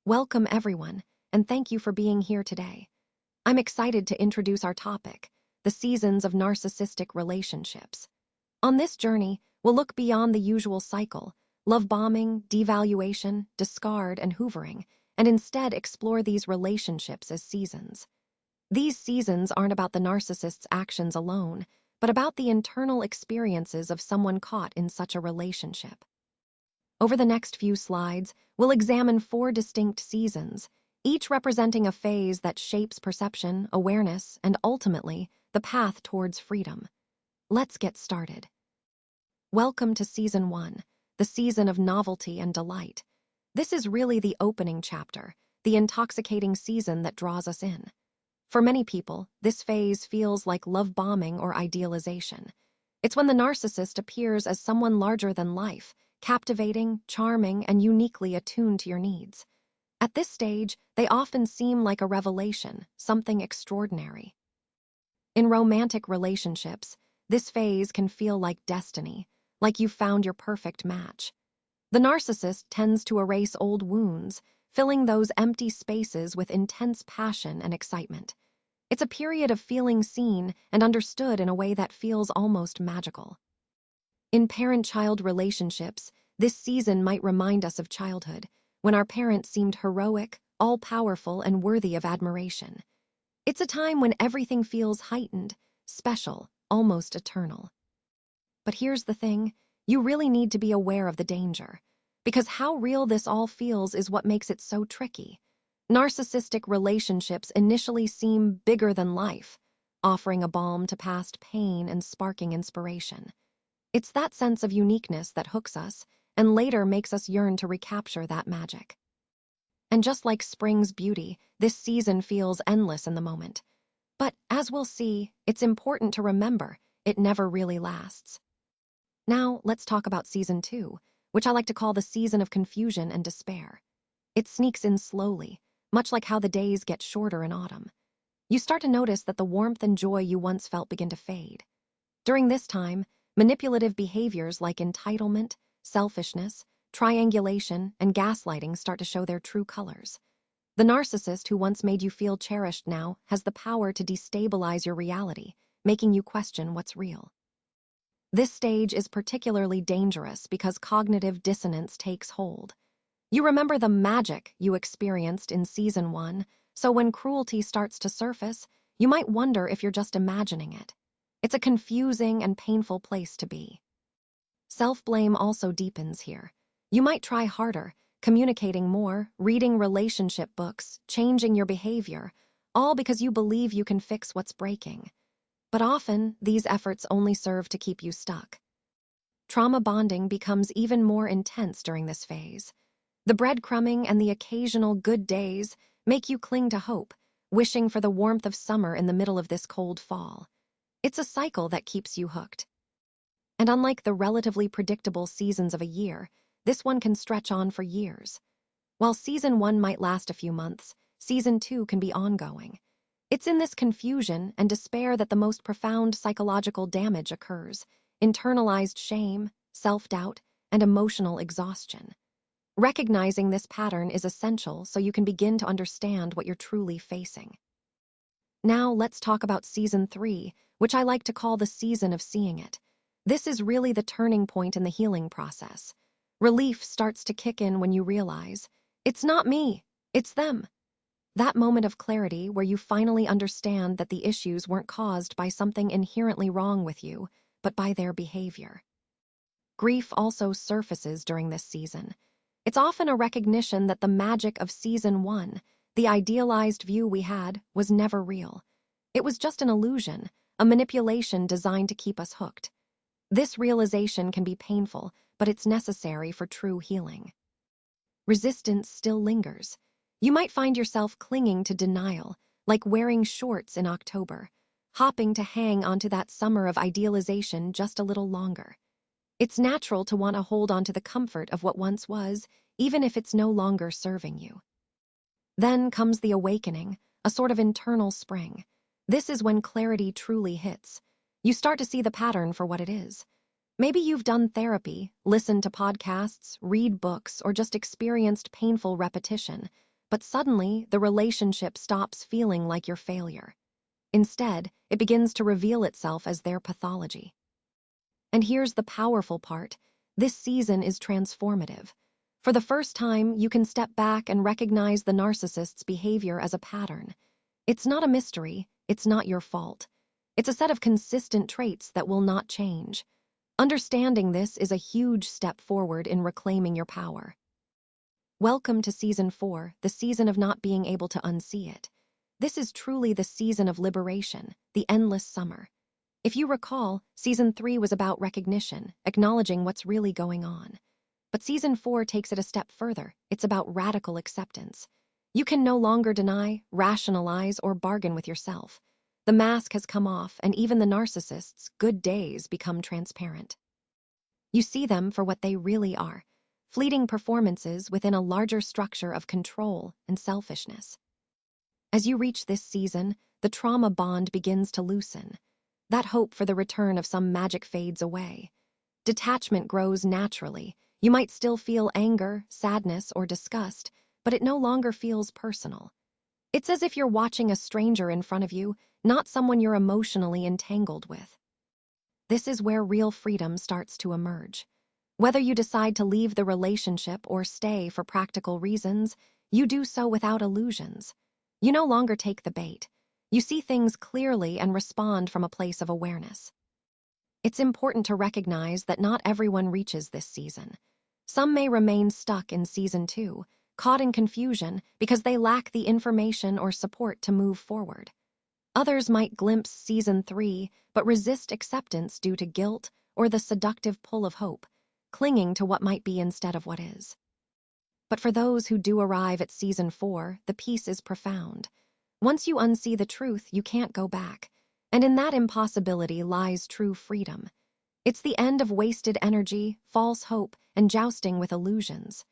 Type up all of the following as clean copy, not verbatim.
Welcome, everyone, and thank you for being here today. I'm excited to introduce our topic, the seasons of narcissistic relationships. On this journey, we'll look beyond the usual cycle, love bombing, devaluation, discard, and hoovering, and instead explore these relationships as seasons. These seasons aren't about the narcissist's actions alone, but about the internal experiences of someone caught in such a relationship. Over the next few slides, we'll examine 4 distinct seasons, each representing a phase that shapes perception, awareness, and ultimately, the path towards freedom. Let's get started. Welcome to Season 1, the season of novelty and delight. This is really the opening chapter, the intoxicating season that draws us in. For many people, this phase feels like love bombing or idealization. It's when the narcissist appears as someone larger than life, captivating, charming, and uniquely attuned to your needs. At this stage, they often seem like a revelation, something extraordinary. In romantic relationships, this phase can feel like destiny, like you've found your perfect match. The narcissist tends to erase old wounds, filling those empty spaces with intense passion and excitement. It's a period of feeling seen and understood in a way that feels almost magical. In parent-child relationships, this season might remind us of childhood, when our parents seemed heroic, all-powerful, and worthy of admiration. It's a time when everything feels heightened, special, almost eternal. But here's the thing, you really need to be aware of the danger, because how real this all feels is what makes it so tricky. Narcissistic relationships initially seem bigger than life, offering a balm to past pain and sparking inspiration. It's that sense of uniqueness that hooks us and later makes us yearn to recapture that magic. And just like spring's beauty, this season feels endless in the moment. But as we'll see, it's important to remember it never really lasts. Now, let's talk about Season 2, which I like to call the season of confusion and despair. It sneaks in slowly, much like how the days get shorter in autumn. You start to notice that the warmth and joy you once felt begin to fade. During this time, manipulative behaviors like entitlement, selfishness, triangulation, and gaslighting start to show their true colors. The narcissist who once made you feel cherished now has the power to destabilize your reality, making you question what's real. This stage is particularly dangerous because cognitive dissonance takes hold. You remember the magic you experienced in Season 1, so when cruelty starts to surface, you might wonder if you're just imagining it. It's a confusing and painful place to be. Self-blame also deepens here. You might try harder, communicating more, reading relationship books, changing your behavior, all because you believe you can fix what's breaking. But often, these efforts only serve to keep you stuck. Trauma bonding becomes even more intense during this phase. The breadcrumbing and the occasional good days make you cling to hope, wishing for the warmth of summer in the middle of this cold fall. It's a cycle that keeps you hooked. And unlike the relatively predictable seasons of a year, this one can stretch on for years. While Season 1 might last a few months, Season 2 can be ongoing. It's in this confusion and despair that the most profound psychological damage occurs: internalized shame, self-doubt, and emotional exhaustion. Recognizing this pattern is essential so you can begin to understand what you're truly facing. Now let's talk about Season 3, which I like to call the season of seeing it. This is really the turning point in the healing process. Relief starts to kick in when you realize, it's not me, it's them. That moment of clarity where you finally understand that the issues weren't caused by something inherently wrong with you, but by their behavior. Grief also surfaces during this season. It's often a recognition that the magic of Season 1, the idealized view we had, was never real. It was just an illusion, a manipulation designed to keep us hooked. This realization can be painful, but it's necessary for true healing. Resistance still lingers. You might find yourself clinging to denial, like wearing shorts in October, hopping to hang onto that summer of idealization just a little longer. It's natural to want to hold on to the comfort of what once was, even if it's no longer serving you. Then comes the awakening, a sort of internal spring. This is when clarity truly hits. You start to see the pattern for what it is. Maybe you've done therapy, listened to podcasts, read books, or just experienced painful repetition, But suddenly, the relationship stops feeling like your failure. Instead, it begins to reveal itself as their pathology. And here's the powerful part. This season is transformative. For the first time, you can step back and recognize the narcissist's behavior as a pattern. It's not a mystery, it's not your fault. It's a set of consistent traits that will not change. Understanding this is a huge step forward in reclaiming your power. Welcome to Season 4, the season of not being able to unsee it. This is truly the season of liberation, the endless summer. If you recall, Season 3 was about recognition, acknowledging what's really going on. But Season 4 takes it a step further. It's about radical acceptance. You can no longer deny, rationalize, or bargain with yourself. The mask has come off, and even the narcissist's good days become transparent. You see them for what they really are, fleeting performances within a larger structure of control and selfishness. As you reach this season, the trauma bond begins to loosen. That hope for the return of some magic fades away. Detachment grows naturally. You might still feel anger, sadness, or disgust, but it no longer feels personal. It's as if you're watching a stranger in front of you, not someone you're emotionally entangled with. This is where real freedom starts to emerge. Whether you decide to leave the relationship or stay for practical reasons, you do so without illusions. You no longer take the bait. You see things clearly and respond from a place of awareness. It's important to recognize that not everyone reaches this season. Some may remain stuck in Season 2, caught in confusion because they lack the information or support to move forward. Others might glimpse Season 3 but resist acceptance due to guilt or the seductive pull of hope, clinging to what might be instead of what is. But for those who do arrive at Season 4, the peace is profound. Once you unsee the truth, you can't go back, and in that impossibility lies true freedom. It's the end of wasted energy, false hope, and jousting with illusions.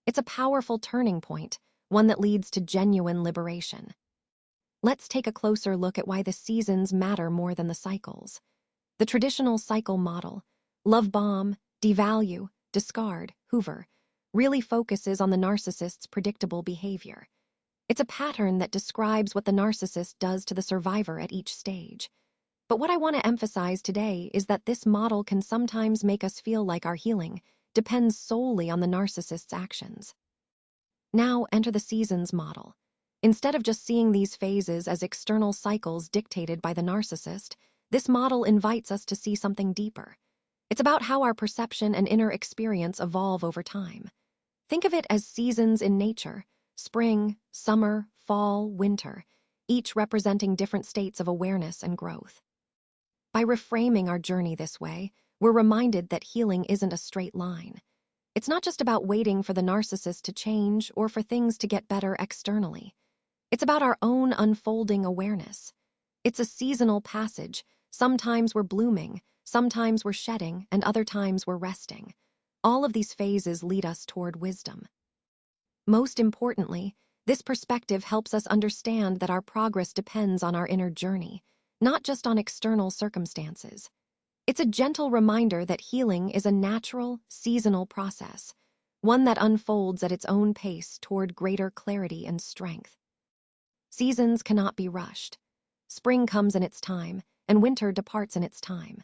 It's a powerful turning point, one that leads to genuine liberation. Let's take a closer look at why the seasons matter more than the cycles. The traditional cycle model, love bomb, devalue, discard, hoover, really focuses on the narcissist's predictable behavior. It's a pattern that describes what the narcissist does to the survivor at each stage. But what I want to emphasize today is that this model can sometimes make us feel like our healing depends solely on the narcissist's actions. Now enter the seasons model. Instead of just seeing these phases as external cycles dictated by the narcissist, this model invites us to see something deeper. It's about how our perception and inner experience evolve over time. Think of it as seasons in nature: spring, summer, fall, winter, each representing different states of awareness and growth. By reframing our journey this way, we're reminded that healing isn't a straight line. It's not just about waiting for the narcissist to change or for things to get better externally. It's about our own unfolding awareness. It's a seasonal passage. Sometimes we're blooming, sometimes we're shedding, and other times we're resting. All of these phases lead us toward wisdom. Most importantly, this perspective helps us understand that our progress depends on our inner journey, not just on external circumstances. It's a gentle reminder that healing is a natural, seasonal process, one that unfolds at its own pace toward greater clarity and strength. Seasons cannot be rushed. Spring comes in its time, and winter departs in its time.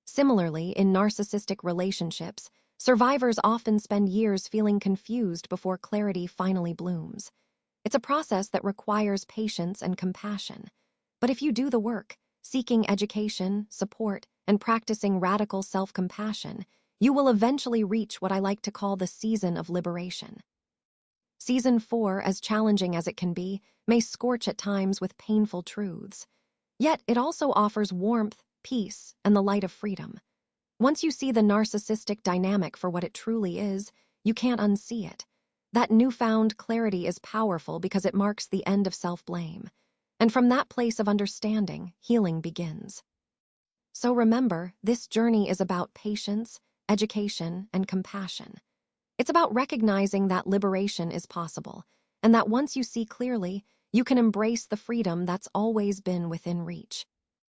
Similarly, in narcissistic relationships, survivors often spend years feeling confused before clarity finally blooms. It's a process that requires patience and compassion. But if you do the work, seeking education, support, and practicing radical self-compassion, you will eventually reach what I like to call the season of liberation. Season 4, as challenging as it can be, may scorch at times with painful truths. Yet it also offers warmth, peace, and the light of freedom. Once you see the narcissistic dynamic for what it truly is, you can't unsee it. That newfound clarity is powerful because it marks the end of self-blame. And from that place of understanding, healing begins. So remember, this journey is about patience, education, and compassion. It's about recognizing that liberation is possible, and that once you see clearly, you can embrace the freedom that's always been within reach.